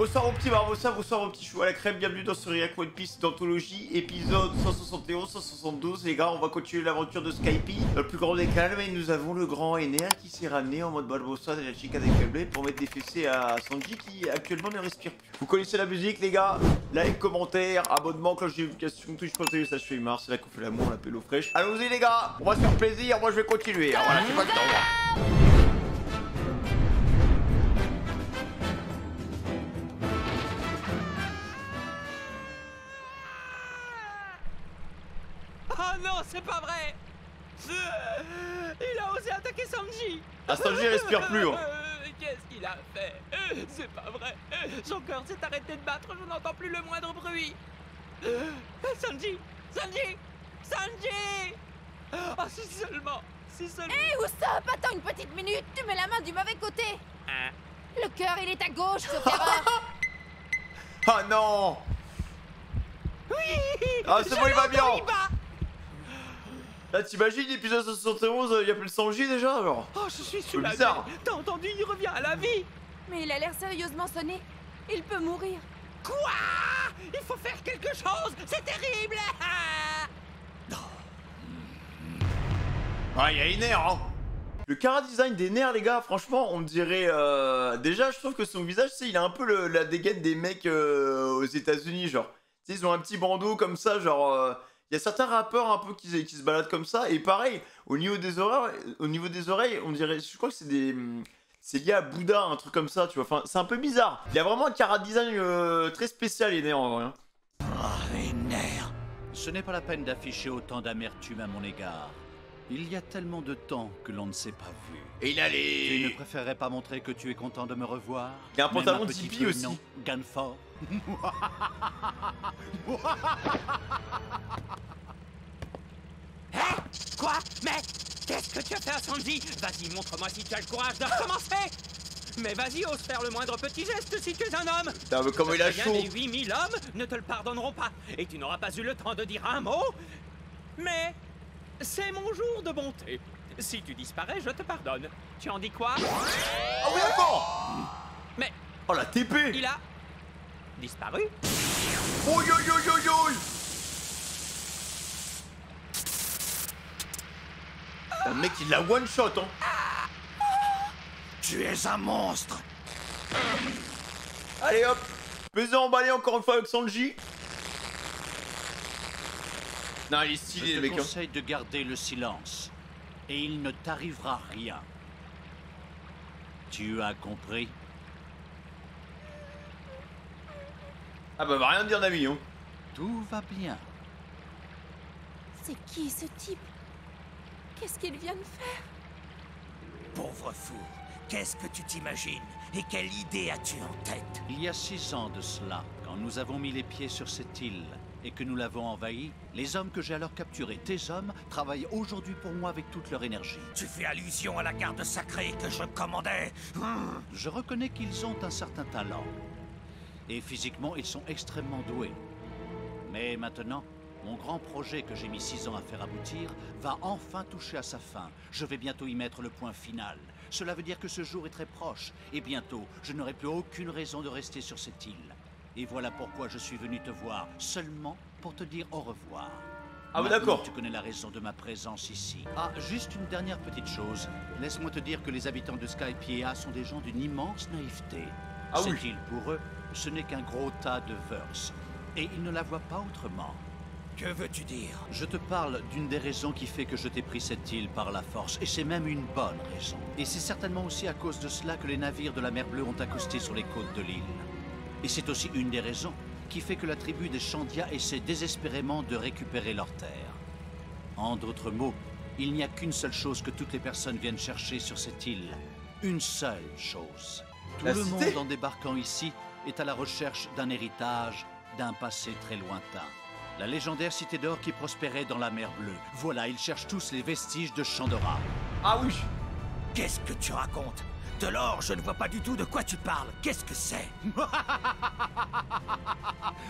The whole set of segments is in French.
Bonsoir aux petits Barbossa, bonsoir aux petits choux à la crème, bienvenue dans ce React One Piece d'anthologie, épisode 171, 172, les gars, on va continuer l'aventure de Skype, dans le plus grand des calmes, et nous avons le grand Ener qui s'est ramené en mode Barbossa de la chica des câblés pour mettre des fessées à Sanji qui actuellement ne respire plus. Vous connaissez la musique les gars, like, commentaire, abonnement, cloche de notification, touche pour ça je fais marre, c'est là qu'on fait l'amour, la pelle au fraîche. Allons-y les gars, on va se faire plaisir, moi je vais continuer, alors voilà, c'est pas le temps. Oh non, c'est pas vrai! Il a osé attaquer Sanji! Ah, Sanji respire plus hein. Qu'est-ce qu'il a fait? C'est pas vrai! Son cœur s'est arrêté de battre, je n'entends plus le moindre bruit! Sanji! Sanji! Sanji! Oh, si seulement! Si seulement! Hé, Usopp, attends une petite minute! Tu mets la main du mauvais côté! Hein? Le cœur, il est à gauche, sauf erreur! Ah non! Oui! Ah c'est bon, il va bien! Il bat. Là t'imagines l'épisode 71, il a plus le Sanji déjà alors? Oh, je suis C'est soulagé! bizarre. T'as entendu? Il revient à la vie! Mais il a l'air sérieusement sonné. Il peut mourir. Quoi? Il faut faire quelque chose! C'est terrible! Ah, il y a les nerfs, hein. Le chara-design des nerfs, les gars, franchement, on dirait... Déjà, je trouve que son visage, tu sais, il a un peu la dégaine des mecs aux États-Unis genre. Tu sais, ils ont un petit bandeau comme ça, genre... Il y a certains rappeurs un peu qui se baladent comme ça, et pareil, au niveau des oreilles, on dirait... Je crois que c'est des... C'est lié à Bouddha, un truc comme ça, tu vois. Enfin, c'est un peu bizarre. Il y a vraiment un chara-design très spécial, les nerfs, en vrai. Les nerfs. Ce n'est pas la peine d'afficher autant d'amertume à mon égard. Il y a tellement de temps que l'on ne s'est pas vu. Et il a Tu ne les... préférerais pas montrer que tu es content de me revoir? Il y a un Même pantalon petit Tipeee peu, aussi. non, Ganfort. Hein? Quoi? Mais qu'est-ce que tu as fait à Sanji? Vas-y, montre-moi si tu as le courage de recommencer! Mais vas-y, ose faire le moindre petit geste si tu es un homme! Putain, mais comment il a Bien, chaud! les 8000 hommes ne te le pardonneront pas, et tu n'auras pas eu le temps de dire un mot. Mais c'est mon jour de bonté. Si tu disparais, je te pardonne. Tu en dis quoi? Ah oui, d'accord! Mais Oh, la TP! il a disparu? Oi, oi, oi, oi, oi! Le mec, il l'a one shot, hein! Tu es un monstre. Allez hop! Baiser emballé encore une fois avec Sanji. Non, il est stylé, Je le te mec. Hein. conseille de garder le silence. Et il ne t'arrivera rien. Tu as compris? Ah bah, va rien dire, Nami, hein. Tout va bien. C'est qui ce type? Qu'est-ce qu'il vient de faire? Pauvre fou, qu'est-ce que tu t'imagines? Et quelle idée as-tu en tête? Il y a 6 ans de cela, quand nous avons mis les pieds sur cette île et que nous l'avons envahie, les hommes que j'ai alors capturés, tes hommes, travaillent aujourd'hui pour moi avec toute leur énergie. Tu fais allusion à la garde sacrée que je commandais. Je reconnais qu'ils ont un certain talent. Et physiquement, ils sont extrêmement doués. Mais maintenant, mon grand projet que j'ai mis 6 ans à faire aboutir va enfin toucher à sa fin. Je vais bientôt y mettre le point final. Cela veut dire que ce jour est très proche. Et bientôt, je n'aurai plus aucune raison de rester sur cette île. Et voilà pourquoi je suis venu te voir, seulement pour te dire au revoir. Ah oui, Maintenant, d'accord. tu connais la raison de ma présence ici. Ah, juste une dernière petite chose. Laisse-moi te dire que les habitants de Skypiea sont des gens d'une immense naïveté. Ah Cette oui. île, pour eux, ce n'est qu'un gros tas de verse. Et ils ne la voient pas autrement. Que veux-tu dire? Je te parle d'une des raisons qui fait que je t'ai pris cette île par la force, et c'est même une bonne raison. Et c'est certainement aussi à cause de cela que les navires de la mer Bleue ont accosté sur les côtes de l'île. Et c'est aussi une des raisons qui fait que la tribu des Chandia essaie désespérément de récupérer leur terre. En d'autres mots, il n'y a qu'une seule chose que toutes les personnes viennent chercher sur cette île. Une seule chose. Tout La le cité. monde en débarquant ici est à la recherche d'un héritage, d'un passé très lointain. La légendaire cité d'or qui prospérait dans la mer Bleue. Voilà, ils cherchent tous les vestiges de Chandora. Ah oui! Qu'est-ce que tu racontes? De l'or, je ne vois pas du tout de quoi tu parles. Qu'est-ce que c'est?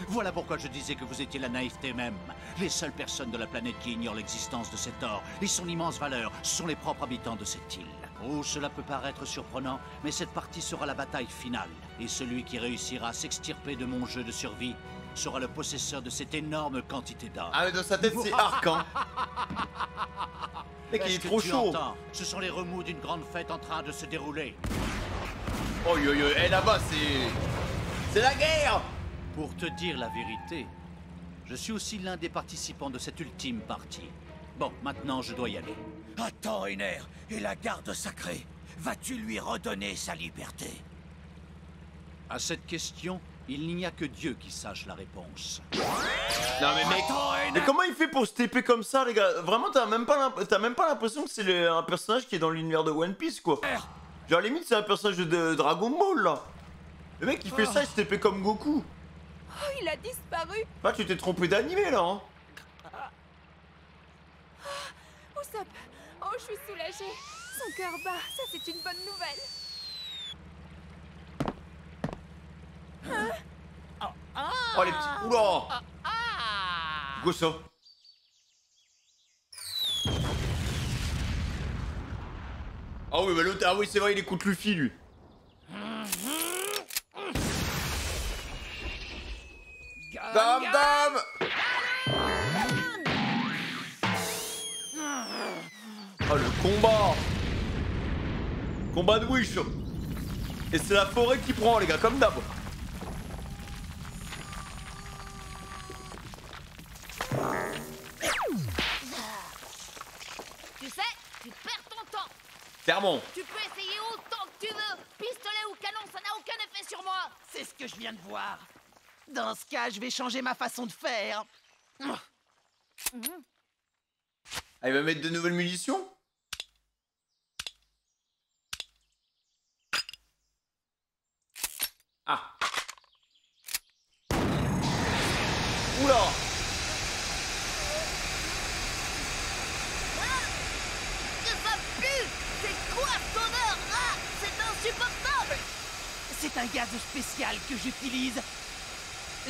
Voilà pourquoi je disais que vous étiez la naïveté même. Les seules personnes de la planète qui ignorent l'existence de cet or et son immense valeur sont les propres habitants de cette île. Oh, cela peut paraître surprenant, mais cette partie sera la bataille finale. Et celui qui réussira à s'extirper de mon jeu de survie sera le possesseur de cette énorme quantité d'or. Ah mais dans sa tête c'est Arc, hein. Mec il est trop chaud. Entends, ce sont les remous d'une grande fête en train de se dérouler. Oh yo yo, eh là-bas c'est la guerre. Pour te dire la vérité, je suis aussi l'un des participants de cette ultime partie. Bon, maintenant je dois y aller. Attends, Einer, et la garde sacrée, vas-tu lui redonner sa liberté? À cette question, il n'y a que Dieu qui sache la réponse. Non mais mec, mais comment il fait pour se TP comme ça les gars? Vraiment t'as même pas l'impression que c'est un personnage qui est dans l'univers de One Piece quoi. Genre limite c'est un personnage de Dragon Ball là. Le mec il fait ça, il se TP comme Goku. Oh, il a disparu. Bah tu t'es trompé d'animé là hein. Usopp. Oh, je suis soulagée. Son cœur bat, ça c'est une bonne nouvelle. Oh les petits... Oula. Go ça. Ah oui bah l'autre... Ah oui c'est vrai il écoute Luffy lui. Dame dame. Oh le combat. Combat de Wish. Et c'est la forêt qui prend les gars comme d'hab. Tu sais, tu perds ton temps. Clairement. Tu peux essayer autant que tu veux. Pistolet ou canon, ça n'a aucun effet sur moi. C'est ce que je viens de voir. Dans ce cas, je vais changer ma façon de faire. Ah, il va mettre de nouvelles munitions. Ah. Oula. Je sais plus. C'est quoi cette odeur? Ah, c'est insupportable. C'est un gaz spécial que j'utilise.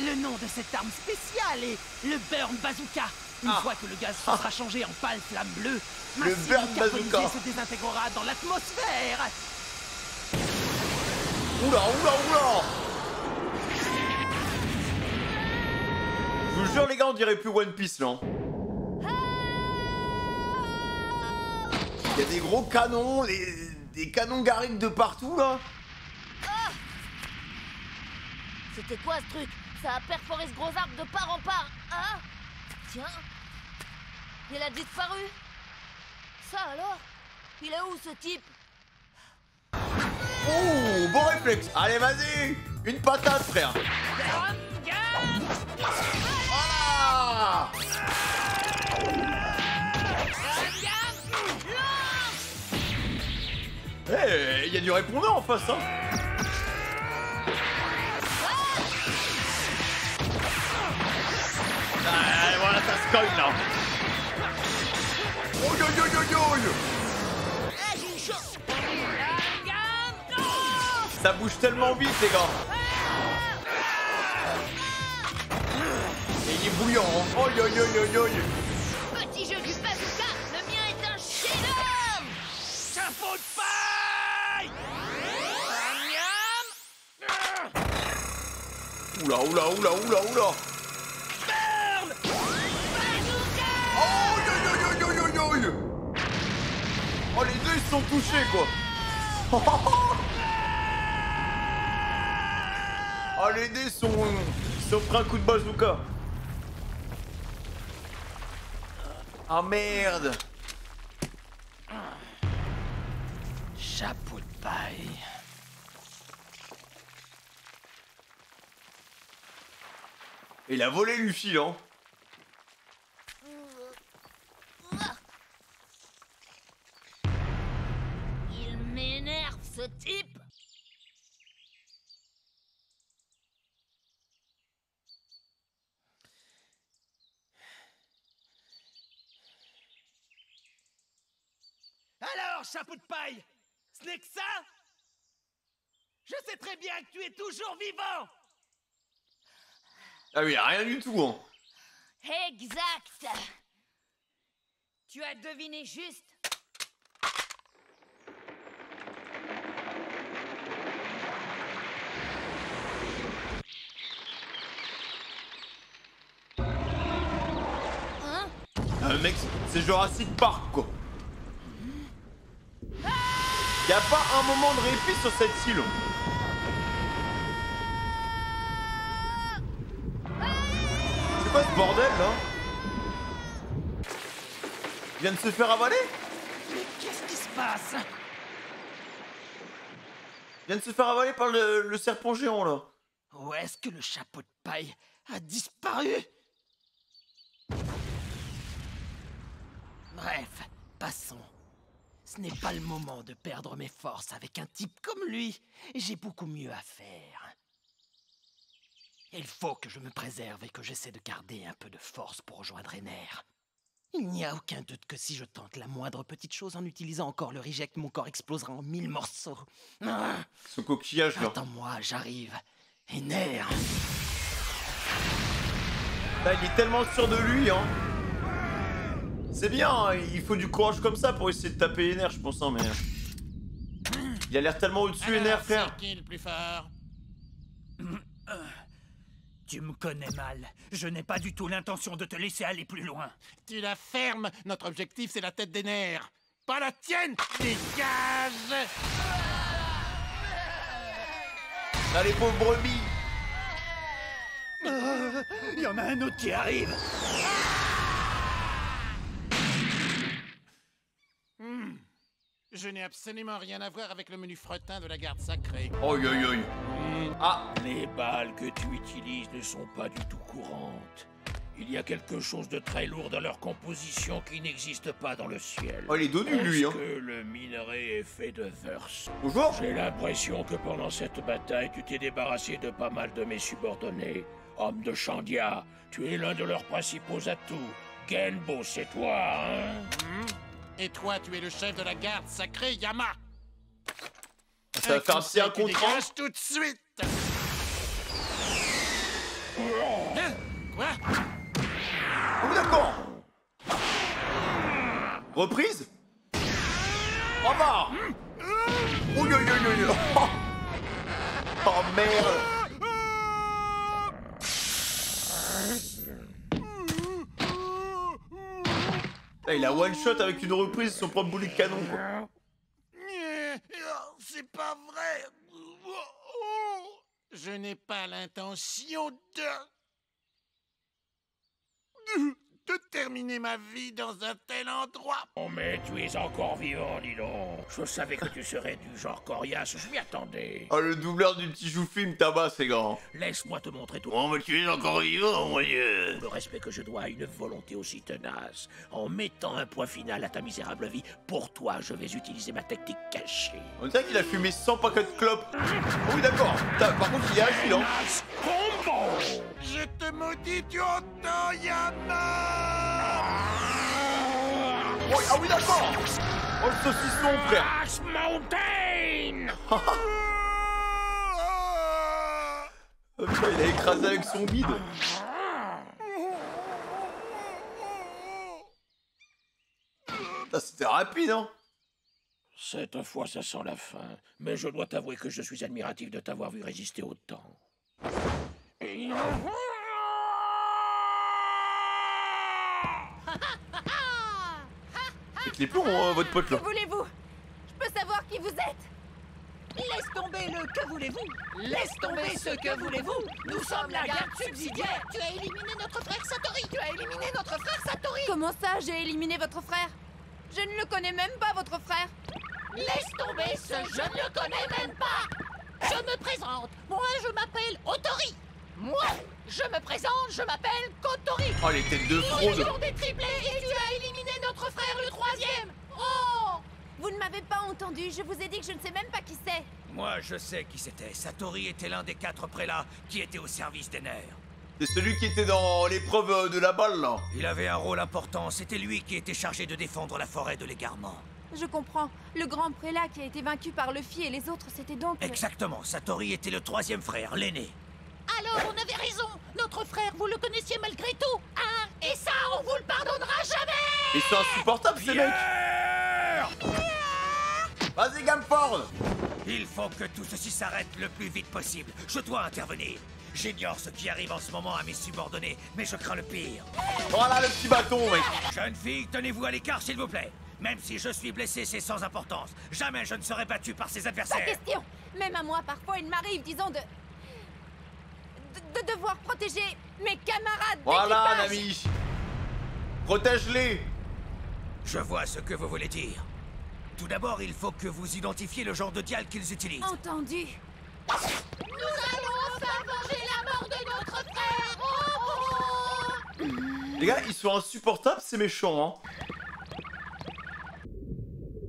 Le nom de cette arme spéciale est le Burn Bazooka. Une fois que le gaz sera changé en pâle flamme bleue, ma Le cime Burn carbonisée Bazooka se désintégrera dans l'atmosphère. Oula, oula, oula. Je vous jure les gars, on dirait plus One Piece là. Il y a des gros canons, des canons garriques de partout là. C'était quoi ce truc? Ça a perforé ce gros arbre de part en part. Hein? Tiens. Il a disparu. Ça alors? Il est où ce type? Oh, bon réflexe. Allez, vas-y. Une patate, frère. Voilà. Eh, il y a du répondant en face, hein. Ah, voilà, ça se cogne là. Oh yo yo yo yo. Ah, j'ai eu chaud. Ça bouge tellement vite, les gars. Et il est bouillant, hein. Oh yo yo yo yo yo. Petit jeu du bazooka, le mien est un chef-d'œuvre. Chapeau de paille. Oula oula oula oula oula. Oh yo yo yo yo yo yo yo. Oh les deux ils sont touchés quoi. Oh les deux sont pris un coup de bazooka. Ah merde. Chapeau de paille. Il a volé Luffy là. Il m'énerve ce type. Alors, chapeau de paille, ce n'est que ça? Je sais très bien que tu es toujours vivant. Ah oui, rien du tout hein. Exact. Tu as deviné juste. Un mec, c'est Jurassic Park quoi. Y'a pas un moment de répit sur cette île. C'est quoi ce bordel là? Il vient de se faire avaler? Mais qu'est-ce qui se passe? Il vient de se faire avaler par le serpent géant là. Où est-ce que le chapeau de paille a disparu? Bref, passons. Ce n'est pas le moment de perdre mes forces avec un type comme lui. J'ai beaucoup mieux à faire. Il faut que je me préserve et que j'essaie de garder un peu de force pour rejoindre Rainer. Il n'y a aucun doute que si je tente la moindre petite chose en utilisant encore le reject, mon corps explosera en 1000 morceaux. Ah, Ce coquillage là. attends-moi, j'arrive. Rainer. Là, il est tellement sûr de lui, hein. C'est bien, hein, il faut du courage comme ça pour essayer de taper les nerfs, je pense, hein, mais... Il a l'air tellement au-dessus, les nerfs, frère. C'est qui le plus fort? Tu me connais mal. Je n'ai pas du tout l'intention de te laisser aller plus loin. Tu la fermes. Notre objectif, c'est la tête des nerfs. Pas la tienne. Dégage. Là, les pauvres brebis. Il y en a un autre qui arrive. Je n'ai absolument rien à voir avec le menu fretin de la garde sacrée. Oi, oi, oi. Ah, Les balles que tu utilises ne sont pas du tout courantes. Il y a quelque chose de très lourd dans leur composition qui n'existe pas dans le ciel. oh, il est dos nu, lui, Est-ce hein. que le minerai est fait de verse? Bonjour. J'ai l'impression que pendant cette bataille, tu t'es débarrassé de pas mal de mes subordonnés. Homme de Chandia, tu es l'un de leurs principaux atouts. Genbo, c'est toi, hein? Et toi, tu es le chef de la garde sacrée, Yama. Ça va faire un petit un Tu contre un. dégages tout de suite. Hein? Quoi? Oh, d'accord. Reprise. Oh bah. Oh, oi, oi, oi, oi. Oh, merde. Là, il a one shot avec une reprise son propre boulet de canon, quoi. C'est pas vrai. Je n'ai pas l'intention de terminer ma vie dans un tel endroit. Oh, mais tu es encore vivant, dis donc. Je savais que tu serais du genre coriace, je m'y attendais. Oh, le doubleur du petit chou-film me tabasse, les gars. Laisse-moi te montrer tout Oh, mais tu es encore vivant, mon Dieu. le respect que je dois à une volonté aussi tenace. En mettant un point final à ta misérable vie, pour toi, je vais utiliser ma technique cachée. On dirait qu'il a fumé 100 paquets de clopes. Oh, oui, d'accord. Putain, par contre, il est agile, hein. As combo! Je te maudis, tu entends, Yama? Oh, ah oui, d'accord. Oh, le saucisson, frère. As Mountain! Oh, putain, il a écrasé avec son bide. Putain, c'était rapide, hein. Cette fois, ça sent la fin. Mais je dois t'avouer que je suis admiratif de t'avoir vu résister autant. Avec les plombs, hein, votre pote, là. Que voulez-vous? Je peux savoir qui vous êtes? Laisse tomber le que voulez-vous. Laisse tomber ce que voulez-vous. Nous sommes la garde subsidiaire. Tu as éliminé notre frère Satori. Tu as éliminé notre frère Satori. Comment ça, j'ai éliminé votre frère? Je ne le connais même pas, votre frère. Laisse tomber ce je ne le connais même pas. Je me présente. Moi, je m'appelle Otori. Moi, je me présente. Je m'appelle Kotori. Oh, les têtes de Nous fraude. étions des triplés et tu as éliminé notre frère le troisième. Oh! Vous ne m'avez pas entendu, je vous ai dit que je ne sais même pas qui c'est. Moi, je sais qui c'était. Satori était l'un des 4 prélats qui étaient au service des nerfs. C'est celui qui était dans l'épreuve de la balle, là. Il avait un rôle important. C'était lui qui était chargé de défendre la forêt de l'égarement. Je comprends. Le grand prélat qui a été vaincu par Luffy et les autres, c'était donc... Exactement. Satori était le 3e frère, l'aîné. Alors, on avait raison. Notre frère, vous le connaissiez malgré tout. Hein? Et ça, on vous le pardonnera jamais. Ils sont insupportables, ces mecs. Vas-y, Gamford. Il faut que tout ceci s'arrête le plus vite possible. Je dois intervenir. J'ignore ce qui arrive en ce moment à mes subordonnés, mais je crains le pire. Voilà le petit bâton, mec. Jeune fille, tenez-vous à l'écart, s'il vous plaît. Même si je suis blessé, c'est sans importance. Jamais je ne serai battu par ses Pas adversaires. question. Même à moi, parfois, il m'arrive, disons, de devoir protéger mes camarades Voilà, d'équipage. Nami. Protège-les. Je vois ce que vous voulez dire. Tout d'abord, il faut que vous identifiez le genre de dial qu'ils utilisent. Entendu. Nous allons enfin venger la mort de notre frère. Les gars, ils sont insupportables, c'est méchant, hein.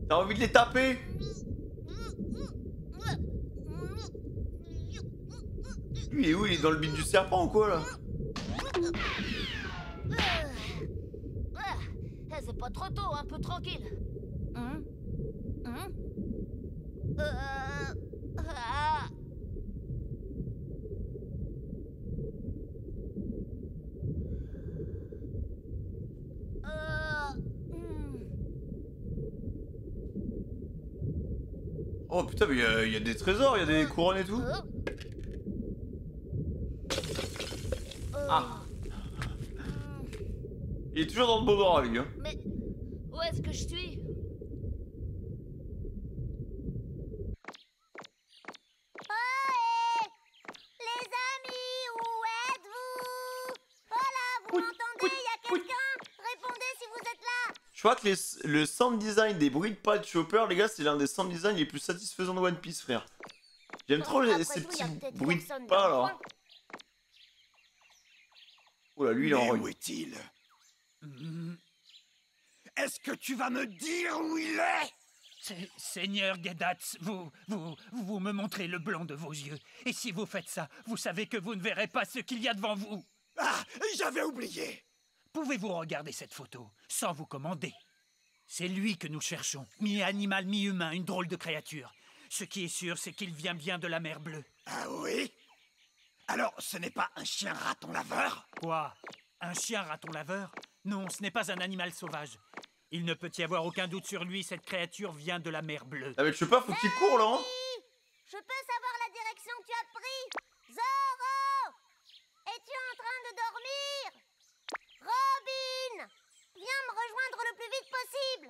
T'as envie de les taper? Lui, il est où? Il est dans le bide du serpent ou quoi, là? C'est pas trop tôt, un peu tranquille. Oh putain, mais il y a des trésors, il y a des couronnes et tout. Ah. Il est toujours dans le bon endroit, lui, hein. Mais où est-ce que je suis? Les amis, où êtes-vous? Voilà, vous m'entendez? Il y a quelqu'un? Répondez si vous êtes là. Je crois que le sound design des bruits de pas de Chopper, les gars, c'est l'un des sound design les plus satisfaisants de One Piece, frère. J'aime trop Après ces tout, il y a petits peut-être bruits personne de dans pas, le là. coin. Oula, lui, il est en Mais rogne. où est-il? Est-ce que tu vas me dire où il est? Seigneur Gedatz, vous me montrez le blanc de vos yeux. Et si vous faites ça, vous savez que vous ne verrez pas ce qu'il y a devant vous. Ah, j'avais oublié. Pouvez-vous regarder cette photo sans vous commander? C'est lui que nous cherchons. Mi-animal, mi-humain, une drôle de créature. Ce qui est sûr, c'est qu'il vient bien de la mer Bleue. Ah oui? Alors, ce n'est pas un chien raton laveur? Quoi? Un chien raton laveur? Non, ce n'est pas un animal sauvage. Il ne peut y avoir aucun doute sur lui, cette créature vient de la mer Bleue. Ah, mais Chopper, faut qu'il court, là, hein. Je peux savoir la direction que tu as pris? Zoro! Es-tu en train de dormir? Robin! Viens me rejoindre le plus vite possible!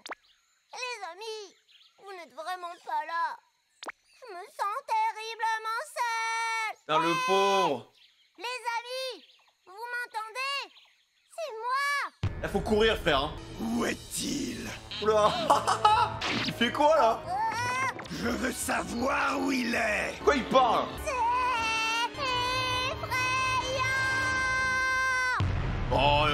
Les amis, vous n'êtes vraiment pas là. Je me sens terriblement seule! Ah, le pauvre. Les amis, vous m'entendez? C'est moi! Là, faut courir, frère, hein. Où est-il? Oula. Il fait quoi, là? Je veux savoir où il est. Quoi, il parle? Oh,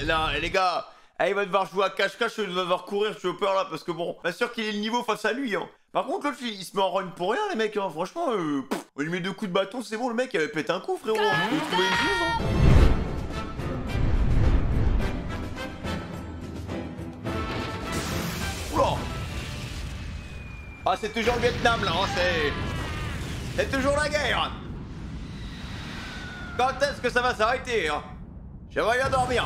là, les gars, il va devoir jouer à cache-cache, il va devoir courir, Chopper, là, parce que bon, pas sûr qu'il ait le niveau face à lui, hein. Par contre, l'autre, il se met en rogne pour rien, les mecs, hein. Franchement, on lui met 2 coups de bâton, c'est bon, le mec, il avait pété un coup, frérot. Il a trouvé une chose, hein. Oula. Ah, c'est toujours le Vietnam, là, hein, c'est toujours la guerre. Quand est-ce que ça va s'arrêter, hein? J'aimerais bien dormir.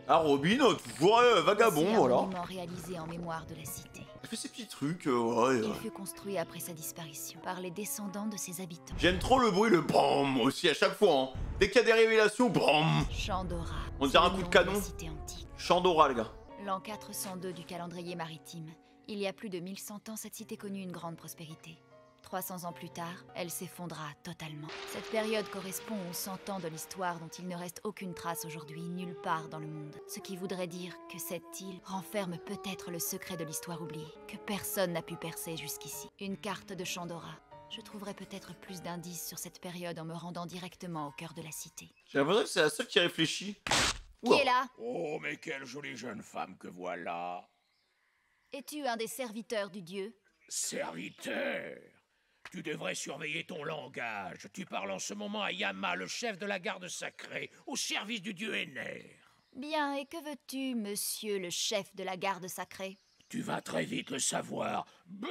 Ah, Robin, toujours vagabond, voilà. Monument réalisé en mémoire de la cité. Elle fait ses petits trucs, ouais. Il fut construit après sa disparition par les descendants de ses habitants. J'aime trop le bruit, le BAM aussi, à chaque fois, hein. Dès qu'il y a des révélations, BAM. Chandora. On dirait un c'est coup le de nom canon. la cité antique. Chandora, les gars. L'an 402 du calendrier maritime. Il y a plus de 1100 ans, cette cité connut une grande prospérité. 300 ans plus tard, elle s'effondra totalement. Cette période correspond aux 100 ans de l'histoire dont il ne reste aucune trace aujourd'hui, nulle part dans le monde. Ce qui voudrait dire que cette île renferme peut-être le secret de l'histoire oubliée, que personne n'a pu percer jusqu'ici. Une carte de Chandora. Je trouverai peut-être plus d'indices sur cette période en me rendant directement au cœur de la cité. J'ai l'impression que c'est la seule qui réfléchit. Qui est là? Oh, mais quelle jolie jeune femme que voilà. Es-tu un des serviteurs du dieu? Serviteur. Tu devrais surveiller ton langage. Tu parles en ce moment à Yama, le chef de la garde sacrée, au service du dieu Ener. Bien, et que veux-tu, monsieur le chef de la garde sacrée? Tu vas très vite le savoir. Il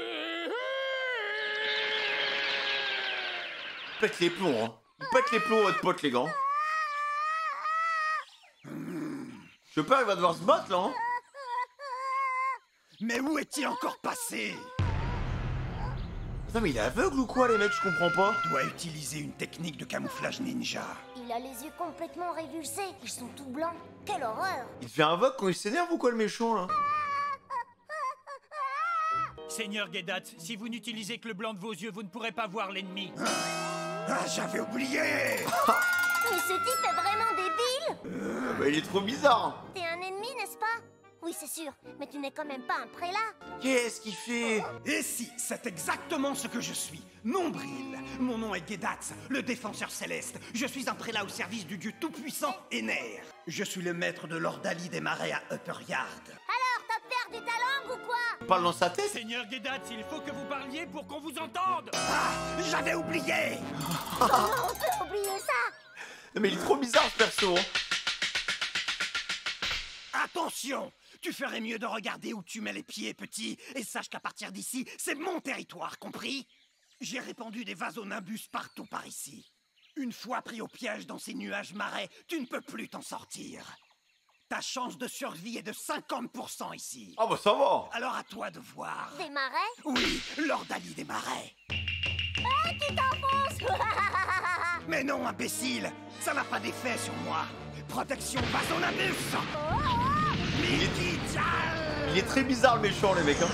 pète les plombs, hein. Il pète les plombs, votre pote, les gars. Chopper, il va devoir se battre, là, hein. Mais où est-il encore passé? Non mais il est aveugle ou quoi les mecs, je comprends pas. Il doit utiliser une technique de camouflage ninja. Il a les yeux complètement révulsés. Ils sont tout blancs. Quelle horreur! Il fait un vogue quand il s'énerve ou quoi le méchant là? Seigneur Gedat, si vous n'utilisez que le blanc de vos yeux, vous ne pourrez pas voir l'ennemi. Ah, j'avais oublié. Mais ce type est vraiment débile! Bah il est trop bizarre. T'es un ennemi, n'est-ce pas? Oui, c'est sûr, mais tu n'es quand même pas un prélat. Qu'est-ce qu'il fait? Et si, c'est exactement ce que je suis. Nombril. Mon nom est Gedatz, le défenseur céleste. Je suis un prélat au service du dieu tout-puissant Ener. Je suis le maître de l'Ordalie des marais à Upper Yard. Alors, t'as perdu ta langue ou quoi? Il parle dans sa tête? Seigneur Gedat, il faut que vous parliez pour qu'on vous entende. Ah, j'avais oublié. Comment on peut oublier ça? Non mais il est trop bizarre ce perso. Attention! Tu ferais mieux de regarder où tu mets les pieds, petit, et sache qu'à partir d'ici, c'est mon territoire, compris? J'ai répandu des vasonimbus partout par ici. Une fois pris au piège dans ces nuages marais, tu ne peux plus t'en sortir. Ta chance de survie est de 50% ici. Ah bah ça va. Alors à toi de voir. Des marais? Oui, l'Ordalie des marais. Ah, tu t'enfonces! Mais non, imbécile, ça n'a pas d'effet sur moi. Protection vasonimbus. Il est très bizarre le méchant les mecs hein.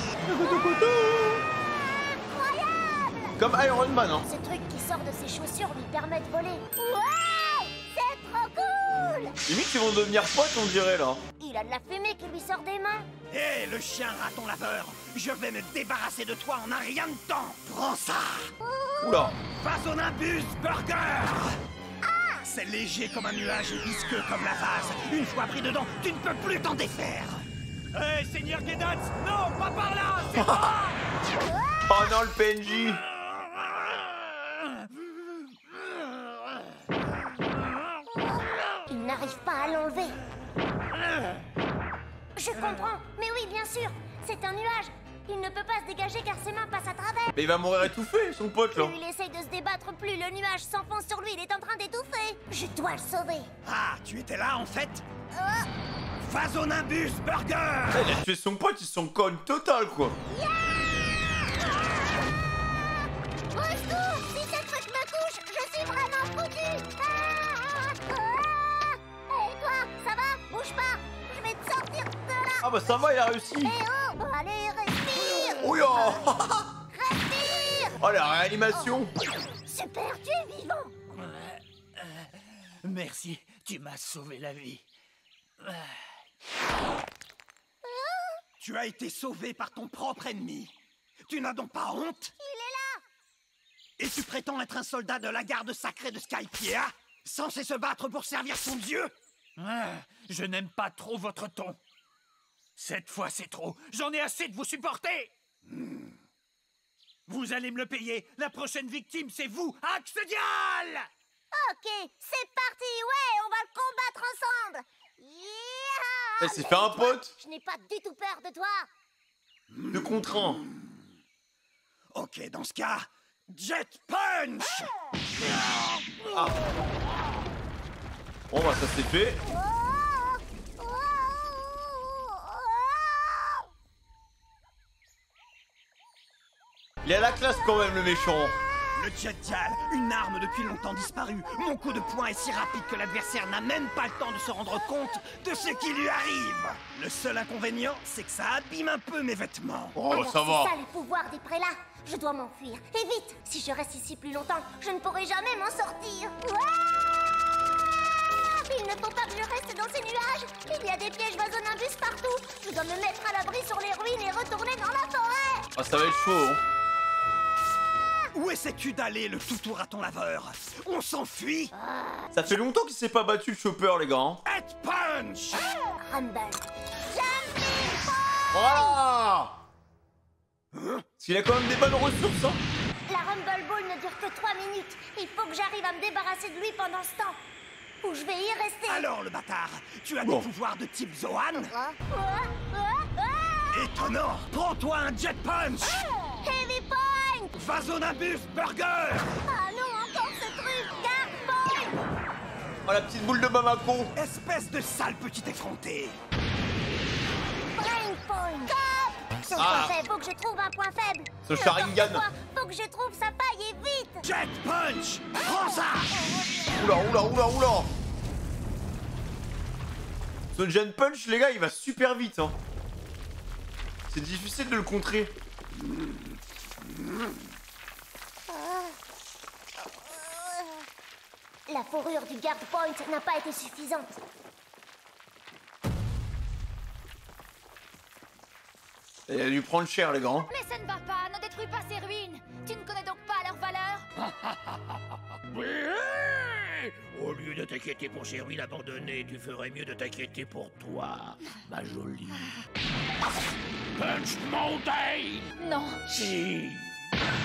Comme Iron Man hein. Ce truc qui sort de ses chaussures lui permet de voler. Wow! C'est trop cool! Limite ils vont devenir potes on dirait là. Il a de la fumée qui lui sort des mains. Hé, le chien raton laveur, je vais me débarrasser de toi en un rien de temps. Prends ça. Oula. Vasonimbus Burger. C'est léger comme un nuage et visqueux comme la vase. Une fois pris dedans, tu ne peux plus t'en défaire. Hé, Seigneur Gedat, non, pas par là, c'est pas. Oh non le PNJ. Il n'arrive pas à l'enlever. Je comprends, mais oui, bien sûr. C'est un nuage. Il ne peut pas se dégager car ses mains passent à travers. Mais il va mourir étouffé son pote là. Plus il essaye de se débattre, plus le nuage s'enfonce sur lui. Il est en train d'étouffer. Je dois le sauver. Ah, tu étais là en fait? Oh. Vasonimbus Burger. Il a tué son pote, ils sont connes total quoi. Au secours! Si ce truc me touche, je suis vraiment foutu! Et toi, ça va? Bouge pas! Je vais te sortir de là! Ah bah ça va, il a réussi. Eh oh! Allez, respire! Oh ya. Respire! Oh la réanimation. Super, tu es vivant! Merci, tu m'as sauvé la vie. Tu as été sauvé par ton propre ennemi. Tu n'as donc pas honte? Il est là! Et tu prétends être un soldat de la garde sacrée de Skypiea, censé se battre pour servir son dieu? Je n'aime pas trop votre ton. Cette fois, c'est trop. J'en ai assez de vous supporter. Vous allez me le payer. La prochaine victime, c'est vous, Axidial! Ok, c'est parti! Ouais, on va le combattre ensemble! Yeah! Elle s'est fait un pote. Je n'ai pas du tout peur de toi! 2 contre 1. Ok, dans ce cas, Jet Punch! Ah. Bon bah ça c'est fait. Il a la classe quand même le méchant. Le Jet Dial, une arme depuis longtemps disparue. Mon coup de poing est si rapide que l'adversaire n'a même pas le temps de se rendre compte de ce qui lui arrive. Le seul inconvénient, c'est que ça abîme un peu mes vêtements. Oh Alors, ça va. c'est ça les pouvoirs des prélats. Je dois m'enfuir. Et vite! Si je reste ici plus longtemps, je ne pourrai jamais m'en sortir. Il ne faut pas que je reste dans ces nuages. Il y a des pièges vasonimbus partout. Je dois me mettre à l'abri sur les ruines et retourner dans la forêt. Ah ça va être chaud hein. Où essaies-tu d'aller, le toutou raton laveur? On s'enfuit? Ça fait longtemps qu'il s'est pas battu le chopper les gars hein. Head Punch! Rumble. Jumping Ball. Voilà. Parce qu'il a quand même des bonnes ressources hein. La Rumble Ball ne dure que 3 minutes. Il faut que j'arrive à me débarrasser de lui pendant ce temps. Ou je vais y rester. Alors, le bâtard, tu as Bon. des pouvoirs de type Zohan? Ah. Étonnant! Prends-toi un Jet Punch! Heavy Point. Vasonimbus Burger! Ah non, encore ce truc. Dark Point. Oh la petite boule de Bamako. Espèce de sale petit effronté! Brain Point. Cop. Son Ah. point faible, faut que je trouve un point faible. Ce N'importe Sharingan. quoi. Faut que je trouve sa paille et vite. Jet Punch! Prends ça! Oula. Ce Jet Punch, les gars, il va super vite, hein. C'est difficile de le contrer. La fourrure du Guard Point n'a pas été suffisante. Il a dû prendre cher, les gars. Hein. Mais ça ne va pas, ne détruis pas ces ruines. Tu ne connais donc pas leur valeur? Au lieu de t'inquiéter pour ces ruines abandonnées, tu ferais mieux de t'inquiéter pour toi, ma jolie. Punch Mountain! Non. Si!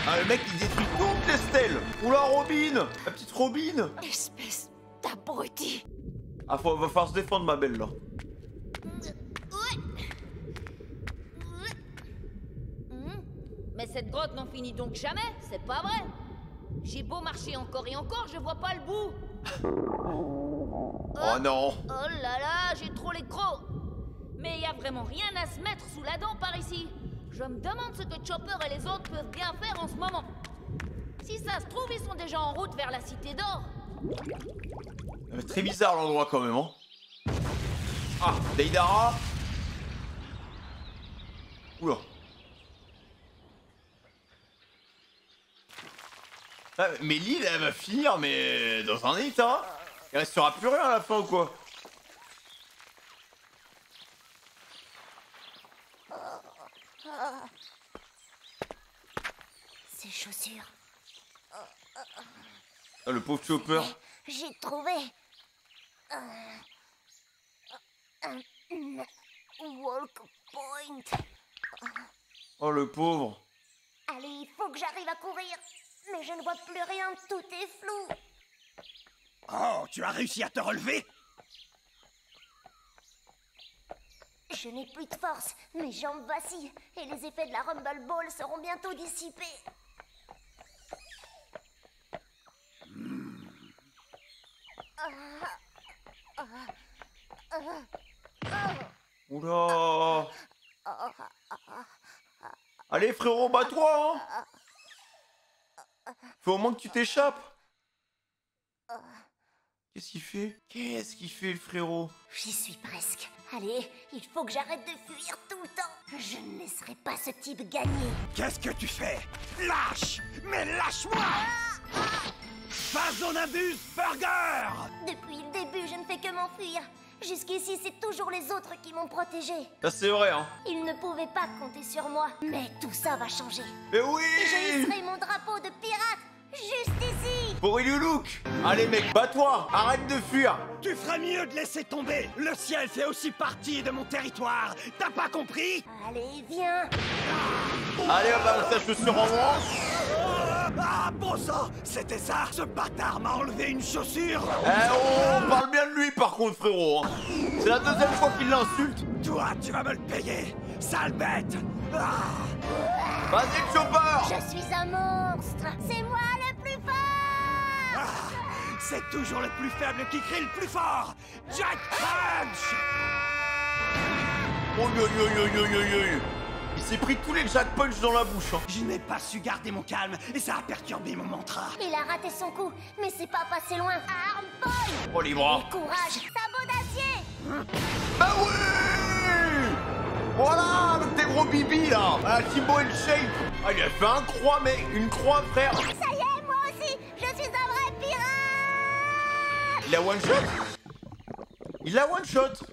Ah, le mec, il détruit toutes les stèles. Oula, Robin. La petite Robin. Espèce d'abruti. Ah, va falloir se défendre, ma belle, là. Mais cette grotte n'en finit donc jamais, c'est pas vrai. J'ai beau marcher encore et encore, je vois pas le bout. Oh non. Oh là là, j'ai trop les crocs. Mais y a vraiment rien à se mettre sous la dent par ici. Je me demande ce que Chopper et les autres peuvent bien faire en ce moment. Si ça se trouve, ils sont déjà en route vers la Cité d'Or. Très bizarre l'endroit quand même, hein. Ah, Deidara. Oula. Ah, mais l'île, elle va finir, mais dans un état. Il restera plus rien à la fin ou quoi? Ces chaussures. Ah, le pauvre Chopper. J'ai trouvé un walk point. Oh, le pauvre. Allez, il faut que j'arrive à courir. Mais je ne vois plus rien, tout est flou. Oh, tu as réussi à te relever? Je n'ai plus de force, mes jambes vacillent, et les effets de la Rumble Ball seront bientôt dissipés. Oula. Allez, frérot, bats-toi, hein. Faut au moins que tu t'échappes. Qu'est-ce qu'il fait? Qu'est-ce qu'il fait, le frérot? J'y suis presque. Allez, il faut que j'arrête de fuir tout le temps. Je ne laisserai pas ce type gagner. Qu'est-ce que tu fais? Lâche! Mais lâche-moi! Vasonabus Burger! Depuis le début, je ne fais que m'enfuir. Jusqu'ici, c'est toujours les autres qui m'ont protégé. Ça, c'est vrai, hein. Ils ne pouvaient pas compter sur moi. Mais tout ça va changer. Mais oui! Je hisserai mon drapeau de pirate juste ici. Pour Iluluk. Allez, mec, bats-toi. Arrête de fuir. Tu ferais mieux de laisser tomber. Le ciel fait aussi partie de mon territoire. T'as pas compris? Allez, viens. Allez, on va sa chaussure en moins. Ah, bon sang! C'était ça! Ce bâtard m'a enlevé une chaussure! On parle bien de lui, par contre, frérot. Hein. C'est la deuxième fois qu'il l'insulte. Toi, tu vas me le payer! Sale bête! Ah. Vas-y, Chopper! Je suis un monstre. C'est moi le plus fort. Ah. C'est toujours le plus faible qui crie le plus fort! Jack Punch! Il s'est pris tous les Jack Punch dans la bouche. Hein. Je n'ai pas su garder mon calme et ça a perturbé mon mantra. Il a raté son coup, mais c'est pas passé loin. Arm Boy! Oh, les bras! Et courage! Sabot d'acier! Bah oui! Voilà, avec tes gros bibis là! Ah, Timbo and Shape! Ah, il a fait un croix, mec! Une croix, frère! Ça y est, moi aussi! Je suis un vrai pirate! Il a one shot? Il a one shot!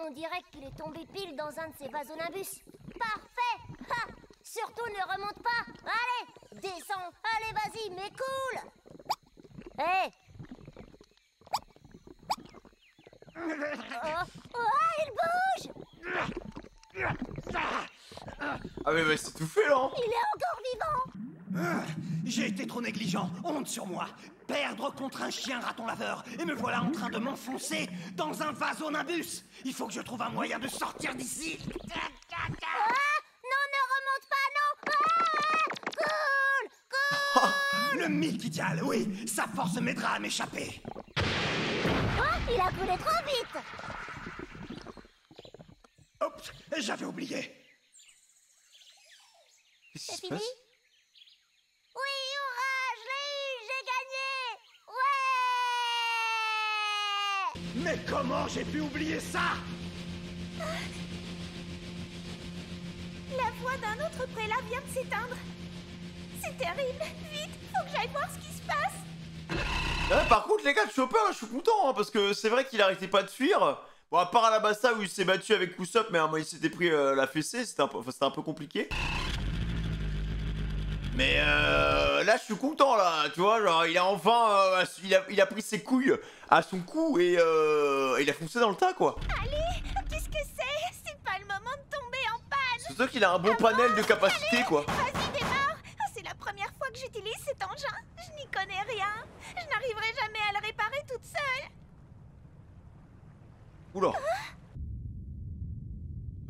On dirait qu'il est tombé pile dans un de ces vasonabus. Parfait! Ha! Surtout ne remonte pas! Allez! Descends! Allez, vas-y, mais cool! Hé! Il bouge! Ah mais c'est tout fait là! Hein. Il est encore vivant! J'ai été trop négligent, honte sur moi. Perdre contre un chien raton laveur, et me voilà en train de m'enfoncer dans un vasonabus. Il faut que je trouve un moyen de sortir d'ici. Non, ne remonte pas, non! Cool! Le Milkidial, oui, sa force m'aidera à m'échapper. Il a coulé trop vite! Oups, j'avais oublié. Qu'est-ce qui C'est se fini? passe? Oui, hurrah, je l'ai eu, j'ai gagné! Ouais! Mais comment j'ai pu oublier ça? La voix d'un autre prélat vient de s'éteindre. C'est terrible. Vite, faut que j'aille voir ce qui se passe. Par contre, les gars, de Chopper, je suis content, hein, parce que c'est vrai qu'il arrêtait pas de fuir. Bon, à part à la Bassa où il s'est battu avec Usopp, mais il s'était pris la fessée, c'était un peu compliqué. Mais là, je suis content, là, tu vois, genre, il a enfin, il a pris ses couilles à son cou et il a foncé dans le tas, quoi. Allez, qu'est-ce que c'est? C'est pas le moment de tomber en panne. C'est sûr qu'il a un bon panel de capacité, allez, quoi. Vas-y, démarre. C'est la première fois que j'utilise cet engin. Je n'y connais rien. Je n'arriverai jamais à le réparer toute seule. Oula.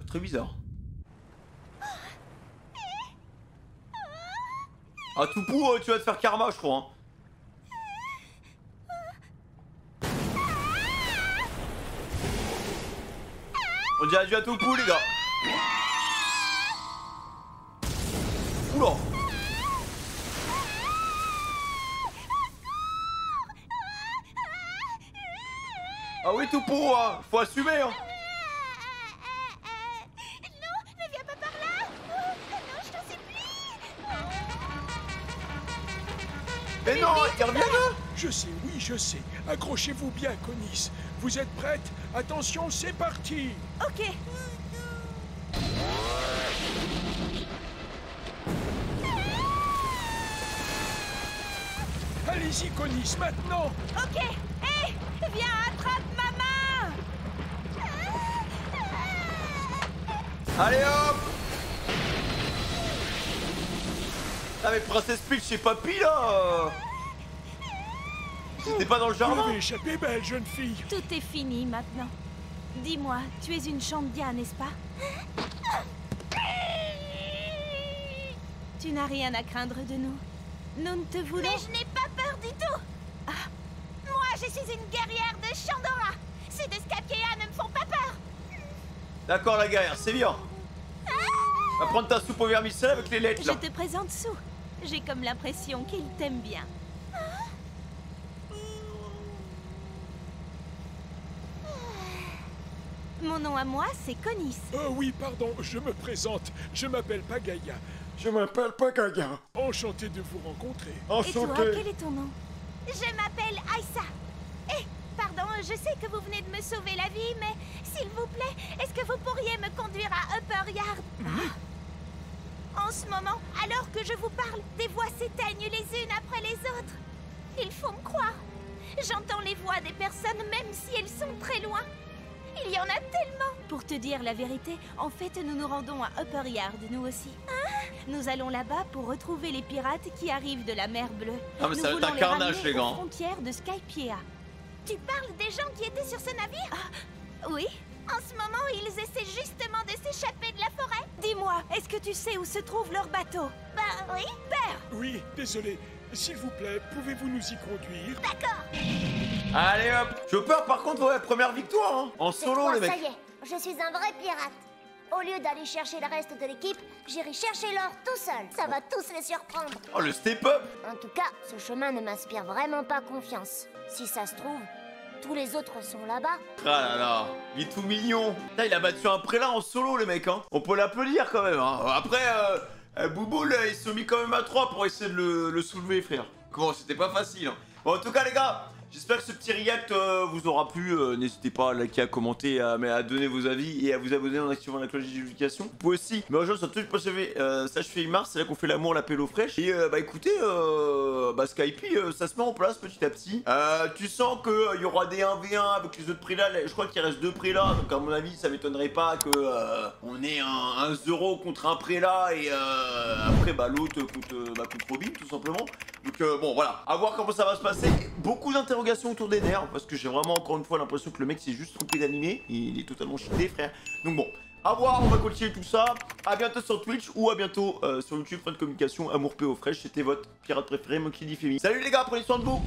Très bizarre. Ah, Toupou, tu vas te faire karma, je crois. Hein. On dit adieu à Toupou, les gars. Oula. Ah oui, Toupou, hein. Faut assumer, hein. Non, ne viens pas par là. Non, je t'en supplie. Mais non, il revient là. Je sais, oui, je sais. Accrochez-vous bien, Conis. Vous êtes prête? Attention, c'est parti. Ok. Allez-y, Conis, maintenant. Ok. Hé, viens, attrape ma main. Allez hop. Ah mais Princesse Peach chez Papy là. C'était pas dans le Vous jardin. avez échappé, belle jeune fille. Tout est fini maintenant. Dis-moi, tu es une Chandia, n'est-ce pas? Tu n'as rien à craindre de nous. Nous ne te voulons... Mais je n'ai pas peur du tout. Moi, je suis une guerrière de Chandora. Ceux de Skypiea ne me font pas peur. D'accord la guerrière, c'est bien. Va prendre ta soupe au vermicelle avec les lettres là. Je te présente Sou. J'ai comme l'impression qu'il t'aime bien. Mon nom à moi, c'est Conis. Oui, pardon, je me présente. Je m'appelle Pagaya. Je m'appelle Pagaya. Enchanté de vous rencontrer. Et toi, quel est ton nom? Je m'appelle Aïssa. Eh, pardon, je sais que vous venez de me sauver la vie, mais s'il vous plaît, est-ce que vous pourriez me conduire à Upper Yard? En ce moment, alors que je vous parle, des voix s'éteignent les unes après les autres. Il faut me croire. J'entends les voix des personnes même si elles sont très loin. Il y en a tellement. Pour te dire la vérité, en fait, nous nous rendons à Upper Yard, nous aussi. Nous allons là-bas pour retrouver les pirates qui arrivent de la mer Bleue. Ah mais nous ça va être un carnage les gars. aux frontières de Skypiea. Tu parles des gens qui étaient sur ce navire? Oui. En ce moment, ils essaient justement de s'échapper de la forêt. Dis-moi, est-ce que tu sais où se trouve leur bateau? Bah oui. Père. Oui, désolé. S'il vous plaît, pouvez-vous nous y conduire? D'accord. Allez hop. Chopper par contre, ouais, première victoire hein. En C'est solo quoi, les mecs. ça y est, je suis un vrai pirate. Au lieu d'aller chercher le reste de l'équipe, j'irai chercher l'or tout seul. Ça va tous les surprendre. Oh le step up. En tout cas, ce chemin ne m'inspire vraiment pas confiance. Si ça se trouve, tous les autres sont là-bas. Ah là là, il est tout mignon. Putain, il a battu un prélat en solo les mecs hein. On peut l'applaudir quand même hein. Après Bouboule ils se sont mis quand même à 3 pour essayer de le soulever frère. Bon c'était pas facile hein. Bon en tout cas les gars, j'espère que ce petit react vous aura plu. N'hésitez pas à liker, à commenter, à donner vos avis et à vous abonner en activant la cloche de notification. Vous pouvez aussi me rejoindre sur Twitch pour sauver ça je fais mars, c'est là qu'on fait l'amour, la pélo fraîche. Et bah écoutez, Skype ça se met en place petit à petit. Tu sens qu'il y aura des 1v1 avec les autres prélats. Je crois qu'il reste 2 prélats, donc à mon avis ça m'étonnerait pas que on ait un 0 contre un prélat et après bah l'autre contre Robin tout simplement. Donc bon voilà, à voir comment ça va se passer. Beaucoup d'interrogations autour des nerfs parce que j'ai vraiment encore une fois l'impression que le mec s'est juste trompé d'animé. Il est totalement cheaté frère. Donc bon, à voir, on va continuer tout ça. À bientôt sur Twitch ou à bientôt sur YouTube. Fin de communication, Amour PO Fraîche. C'était votre pirate préféré, Monkey D. Femi. Salut les gars, prenez soin de vous.